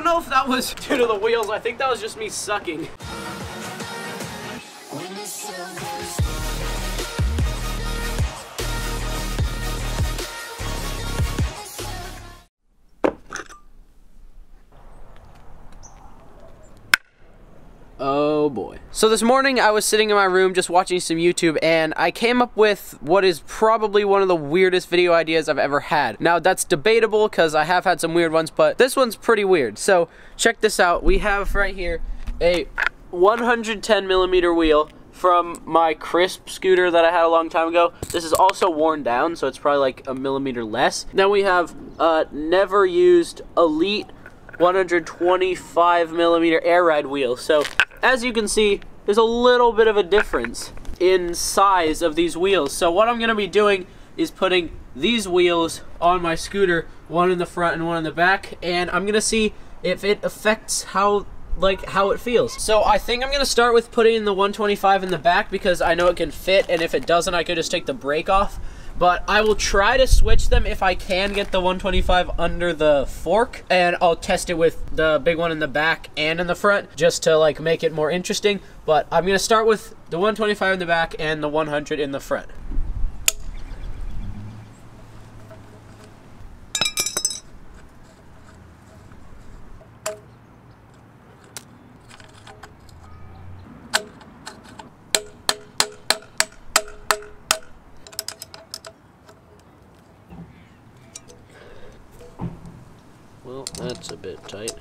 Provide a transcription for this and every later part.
know if that was due to the wheels. I think that was just me sucking. Oh boy. So this morning I was sitting in my room just watching some YouTube, and I came up with what is probably one of the weirdest video ideas I've ever had. Now that's debatable because I have had some weird ones, but this one's pretty weird. So check this out. We have right here a 110mm wheel from my Crisp scooter that I had a long time ago. This is also worn down, so it's probably like a millimeter less. Then we have a never used Elite 125mm air ride wheel. So as you can see, there's a little bit of a difference in size of these wheels. So what I'm gonna be doing is putting these wheels on my scooter, one in the front and one in the back, and I'm gonna see if it affects how it feels. So I think I'm gonna start with putting the 125 in the back because I know it can fit, and if it doesn't, I could just take the brake off. But I will try to switch them if I can get the 125 under the fork, and I'll test it with the big one in the back and in the front just to like make it more interesting. But I'm gonna start with the 125 in the back and the 100 in the front. Well, that's a bit tight.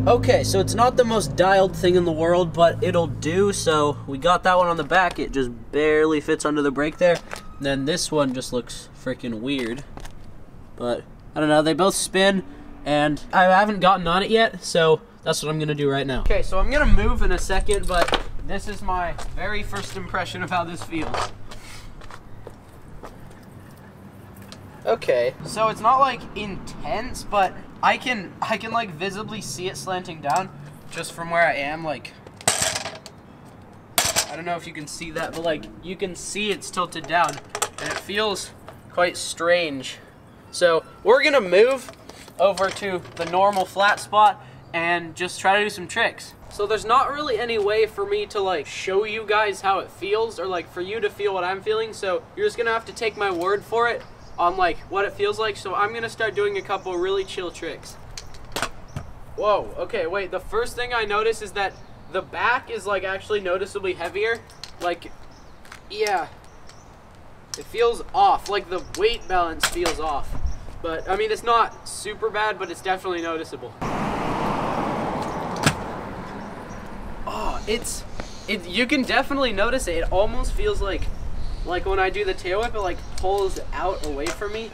Okay, so it's not the most dialed thing in the world, but it'll do. So we got that one on the back. It just barely fits under the brake there. And then this one just looks freaking weird. But I don't know, they both spin, and I haven't gotten on it yet, so that's what I'm gonna do right now. Okay, so I'm gonna move in a second, but this is my very first impression of how this feels. Okay, so it's not like intense, but I can like visibly see it slanting down just from where I am. Like, I don't know if you can see that, but like you can see it's tilted down, and it feels quite strange. So we're gonna move over to the normal flat spot and just try to do some tricks. So there's not really any way for me to like show you guys how it feels, or like for you to feel what I'm feeling. So you're just gonna have to take my word for it on like what it feels like. So I'm gonna start doing a couple really chill tricks. Whoa, okay, wait, the first thing I notice is that the back is like actually noticeably heavier. Like, yeah. It feels off, like the weight balance feels off. But, I mean, it's not super bad, but it's definitely noticeable. Oh, you can definitely notice it. It almost feels like when I do the tail whip, it like pulls out away from me.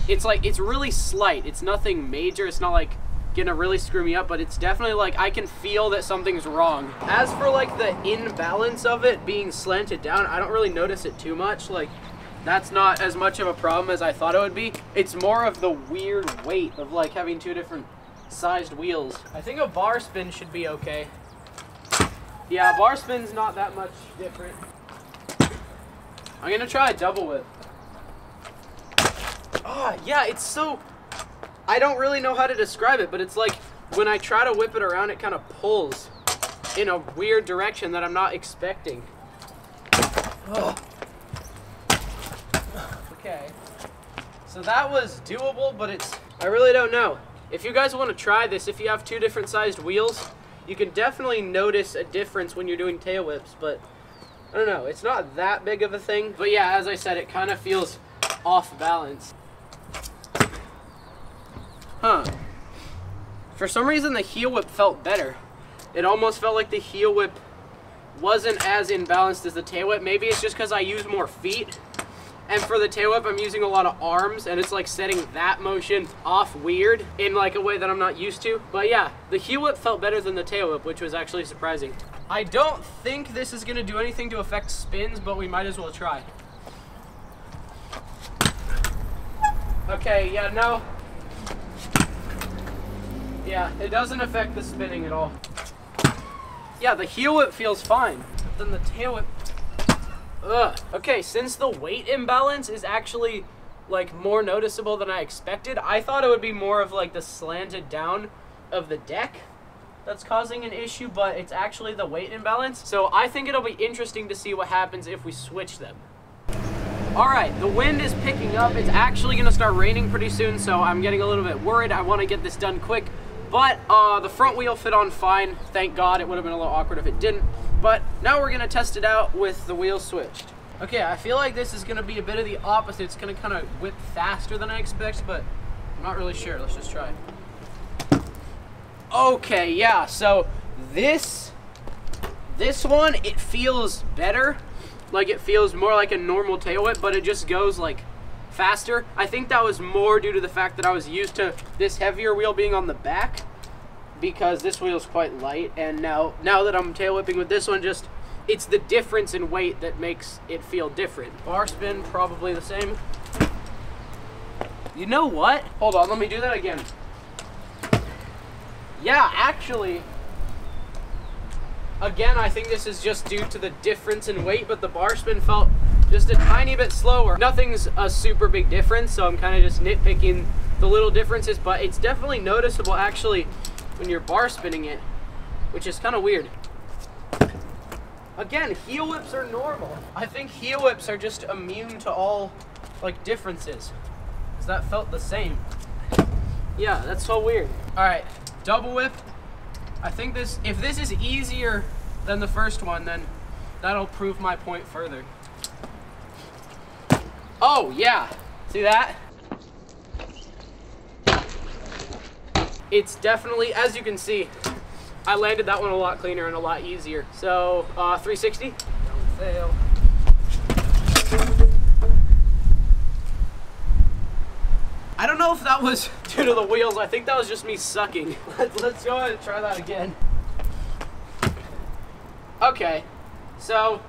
It's like, it's really slight. It's nothing major. It's not like gonna really screw me up, but it's definitely like, I can feel that something's wrong. As for like the imbalance of it being slanted down, I don't really notice it too much. Like, that's not as much of a problem as I thought it would be. It's more of the weird weight of like having two different sized wheels. I think a bar spin should be okay. Yeah, a bar spin's not that much different. I'm gonna try a double whip. Oh, yeah, it's so, I don't really know how to describe it, but it's like when I try to whip it around, it kind of pulls in a weird direction that I'm not expecting. Oh. Okay, so that was doable, but I really don't know. If you guys want to try this, if you have two different sized wheels, you can definitely notice a difference when you're doing tail whips, but I don't know, it's not that big of a thing. But yeah, as I said, it kind of feels off balance. Huh. For some reason, the heel whip felt better. It almost felt like the heel whip wasn't as imbalanced as the tail whip. Maybe it's just because I use more feet. And for the tail whip, I'm using a lot of arms, and it's like setting that motion off weird in like a way that I'm not used to. But yeah, the heel whip felt better than the tail whip, which was actually surprising. I don't think this is gonna do anything to affect spins, but we might as well try. Okay, yeah, no. Yeah, it doesn't affect the spinning at all. Yeah, the heel whip feels fine. Then the tail whip, ugh. Okay, since the weight imbalance is actually like more noticeable than I expected, I thought it would be more of like the slanted down of the deck that's causing an issue, but it's actually the weight imbalance. So I think it'll be interesting to see what happens if we switch them. All right, the wind is picking up. It's actually gonna start raining pretty soon, so I'm getting a little bit worried. I wanna get this done quick, but the front wheel fit on fine. Thank God. It would have been a little awkward if it didn't. But now we're gonna test it out with the wheels switched. Okay, I feel like this is gonna be a bit of the opposite. It's gonna kind of whip faster than I expect, but I'm not really sure. Let's just try. Okay, yeah, so this one, it feels better. Like it feels more like a normal tail whip, but it just goes like faster. I think that was more due to the fact that I was used to this heavier wheel being on the back, because this wheel is quite light, and now that I'm tail whipping with this one, just it's the difference in weight that makes it feel different. Bar spin, probably the same. You know what? Hold on, let me do that again. Yeah, actually, again, I think this is just due to the difference in weight, but the bar spin felt just a tiny bit slower. Nothing's a super big difference, so I'm kind of just nitpicking the little differences, but it's definitely noticeable actually when you're bar spinning it, which is kind of weird. Again, heel whips are normal. I think heel whips are just immune to all like differences, because that felt the same. Yeah, that's so weird. All right, double whip. I think if this is easier than the first one, then that'll prove my point further. Oh yeah, see that? It's definitely, as you can see, I landed that one a lot cleaner and a lot easier. So 360. Don't fail. I don't know if that was due to the wheels. I think that was just me sucking. Let's go ahead and try that again. Okay, so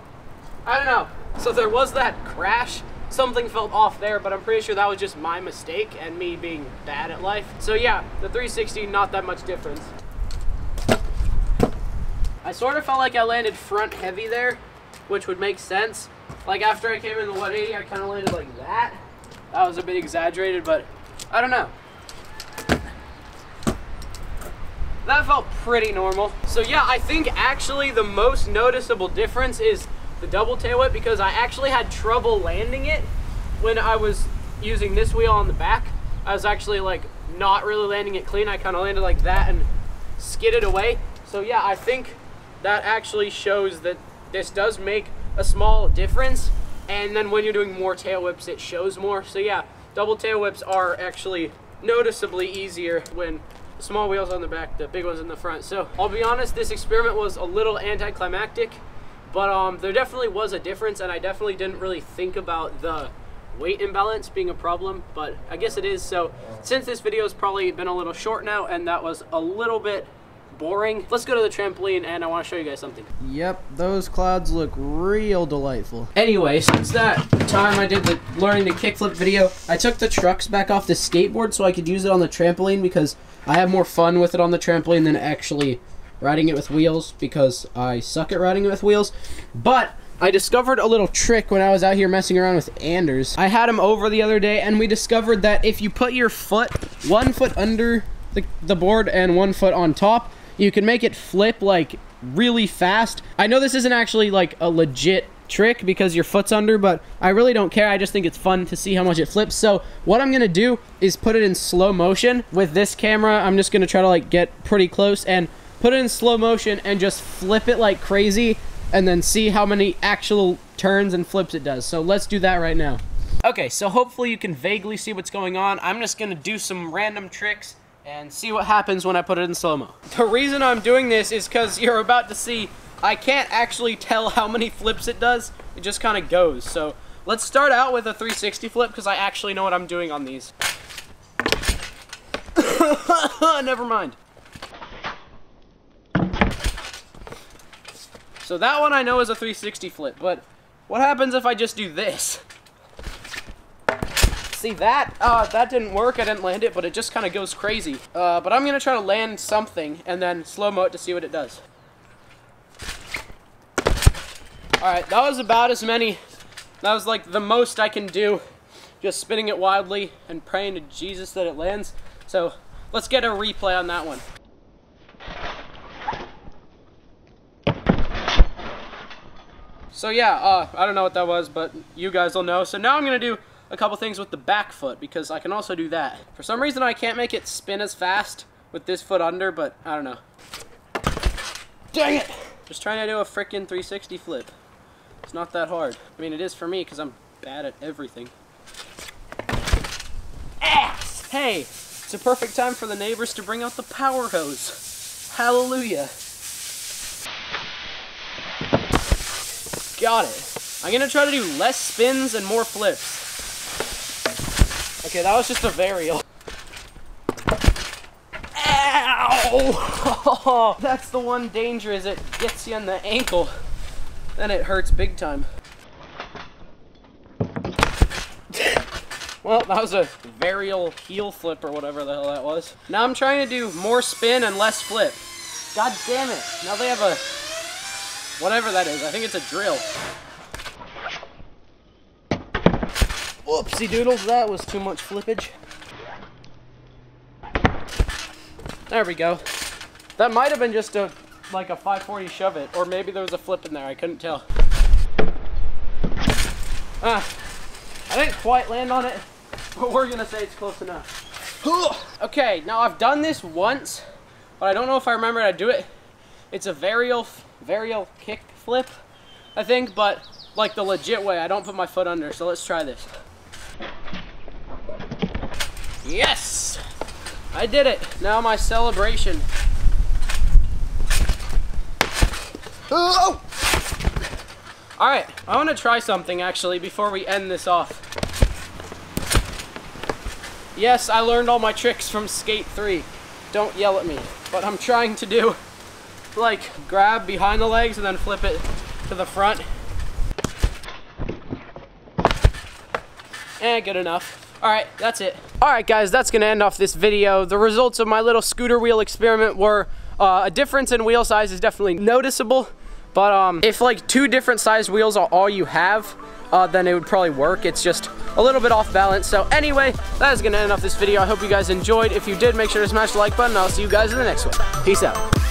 I don't know. So there was that crash. Something felt off there, but I'm pretty sure that was just my mistake and me being bad at life. So yeah, the 360, not that much difference. I sort of felt like I landed front heavy there, which would make sense. Like after I came in the 180, I kind of landed like that. That was a bit exaggerated, but I don't know. That felt pretty normal. So yeah, I think actually the most noticeable difference is the double tail whip, because I actually had trouble landing it when I was using this wheel on the back. I was actually like not really landing it clean. I kind of landed like that and skidded away. So yeah, I think that actually shows that this does make a small difference. And then when you're doing more tail whips, it shows more. So yeah, double tail whips are actually noticeably easier when small wheels on the back, the big ones in the front. So I'll be honest, this experiment was a little anticlimactic, but there definitely was a difference, and I definitely didn't really think about the weight imbalance being a problem, but I guess it is. So since this video has probably been a little short now, and that was a little bit boring, let's go to the trampoline and I want to show you guys something. Yep, those clouds look real delightful. Anyway, since that time I did the learning to kickflip video, I took the trucks back off the skateboard so I could use it on the trampoline, because I have more fun with it on the trampoline than actually riding it with wheels, because I suck at riding it with wheels. But I discovered a little trick when I was out here messing around with Anders. I had him over the other day, and we discovered that if you put your foot, 1 foot under the board and 1 foot on top, you can make it flip like really fast. I know this isn't actually like a legit trick because your foot's under, but I really don't care. I just think it's fun to see how much it flips. So what I'm gonna do is put it in slow motion with this camera. I'm just gonna try to like get pretty close and put it in slow motion and just flip it like crazy, and then see how many actual turns and flips it does. So let's do that right now. Okay, so hopefully you can vaguely see what's going on. I'm just gonna do some random tricks and see what happens when I put it in slow-mo. The reason I'm doing this is because you're about to see, I can't actually tell how many flips it does. It just kind of goes. So let's start out with a 360 flip, because I actually know what I'm doing on these. Never mind. So that one I know is a 360 flip, but what happens if I just do this? See that? That didn't work. I didn't land it, but it just kind of goes crazy. But I'm gonna try to land something and then slow-mo it to see what it does. Alright, that was about as many. That was like the most I can do. Just spinning it wildly and praying to Jesus that it lands. So let's get a replay on that one. So yeah, I don't know what that was, but you guys will know. So now I'm gonna do a couple things with the back foot, because I can also do that. For some reason I can't make it spin as fast with this foot under, but I don't know. Dang it! Just trying to do a frickin' 360 flip. It's not that hard. I mean, it is for me, because I'm bad at everything. Ass! Hey, it's a perfect time for the neighbors to bring out the power hose. Hallelujah. Got it. I'm gonna try to do less spins and more flips. Okay, that was just a varial. Ow! That's the one danger, is it gets you in the ankle. Then it hurts big time. Well, that was a varial heel flip or whatever the hell that was. Now I'm trying to do more spin and less flip. God damn it. Now they have a... whatever that is. I think it's a drill. Whoopsie doodles, that was too much flippage. There we go. That might have been just a like a 540 shove it, or maybe there was a flip in there, I couldn't tell. I didn't quite land on it, but we're gonna say it's close enough. Okay, now I've done this once, but I don't know if I remember how to do it. It's a varial kick flip, I think, but like the legit way. I don't put my foot under, so let's try this. Yes! I did it! Now my celebration. Oh! Alright, I want to try something actually before we end this off. Yes, I learned all my tricks from Skate 3. Don't yell at me. But I'm trying to do, like, grab behind the legs and then flip it to the front. Good enough. Alright, that's it. Alright guys, that's gonna end off this video. The results of my little scooter wheel experiment were a difference in wheel size is definitely noticeable, but if like 2 different sized wheels are all you have, then it would probably work. It's just a little bit off balance. So anyway, that is gonna end off this video. I hope you guys enjoyed. If you did, make sure to smash the like button. I'll see you guys in the next one. Peace out.